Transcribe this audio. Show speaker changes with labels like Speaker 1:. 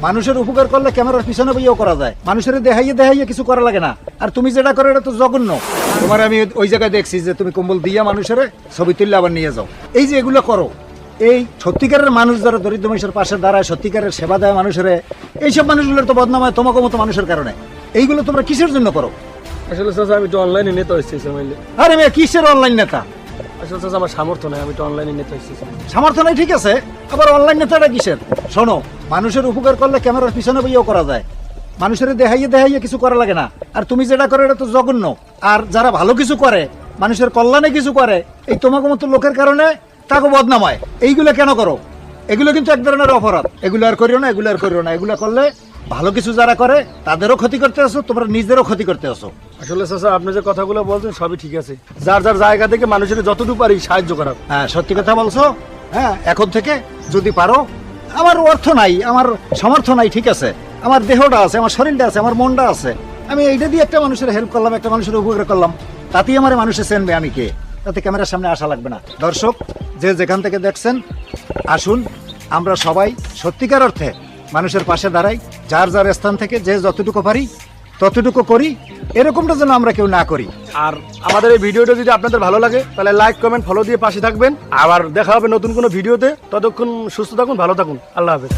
Speaker 1: মানুষের উপকার করলে ক্যামেরার পিছনে বইও করা যায়, মানুষের দেখাইয়ে দেখাইয়ে কিছু করা লাগে না। আর তুমি যেটা করো এটা তো জঘন্য। তোমার আমি ওই জায়গায় দেখছি যে তুমি কম্বল দিয়া মানুষের ছবি তুললে আবার নিয়ে যাও। এই যে এগুলো করো, এই সত্যিকারের মানুষ যারা দরিদ্র মানুষের পাশে দাঁড়ায়, সত্যিকারের সেবা দেয় মানুষের, এইসব মানুষগুলোর তো বদনাম হয় তোমাকে মতো মানুষের কারণে। এইগুলো তোমরা কিসের জন্য করো?
Speaker 2: আসলে চাচা আমি তো অনলাইনে নিতে হচ্ছে
Speaker 1: আরে মেয়ে কিসের অনলাইন নেতা?
Speaker 2: আসলে চাচা আমার সামর্থ্য নাই, আমি তো অনলাইনে নিতে হচ্ছে।
Speaker 1: সামর্থ্য নাই ঠিক আছে, আবার অনলাইন নেতাটা কিসের? শোনো, মানুষের উপকার করলে ক্যামেরার পিছনে বইও করা যায়, মানুষের দেখাইয়ে দেখাইয়ে কিছু করা লাগে না। আর তুমি যেটা করো এটা তো জঘন্য। আর যারা ভালো কিছু করে, মানুষের কল্যাণে কিছু করে, এই তোমাকে মতো লোকের কারণে তাকে বদনাম হয়। এইগুলো কেন করো? এগুলো কিন্তু এক ধরনের অপরাধ। এগুলো আর করিও না, এগুলো আর করিও না। এগুলো করলে ভালো কিছু যারা করে তাদেরও ক্ষতি করতে আসো, তোমরা নিজেরও ক্ষতি করতে আসো।
Speaker 2: আসলে চাচা আপনি যে কথাগুলো বলছেন সবই ঠিক আছে, যার যার জায়গা থেকে মানুষের যতটুকু পারি সাহায্য করার।
Speaker 1: হ্যাঁ, সত্যি কথা বলছো। হ্যাঁ, এখন থেকে যদি পারো, আমার অর্থ নাই, আমার সামর্থ্য নাই, ঠিক আছে, আমার দেহটা আছে, আমার শরীরটা আছে, আমার মনটা আছে, আমি এইটা দিয়ে একটা মানুষের হেল্প করলাম, একটা মানুষের উপকার করলাম, তাতেই আমার মানুষে চেনবে আমি কে। তাতে ক্যামেরার সামনে আসা লাগবে না। দর্শক যে যেখান থেকে দেখছেন, আসুন আমরা সবাই সত্যিকার অর্থে মানুষের পাশে দাঁড়াই, যার যার স্থান থেকে যে যতটুকু পারি ততটুকু করি। এরকমটা যেন আমরা কেউ না করি।
Speaker 2: আর আমাদের এই ভিডিওটা যদি আপনাদের ভালো লাগে তাহলে লাইক কমেন্ট ফলো দিয়ে পাশে থাকবেন। আবার দেখা হবে নতুন কোনো ভিডিওতে। ততক্ষণ সুস্থ থাকুন, ভালো থাকুন, আল্লাহ হাফেজ।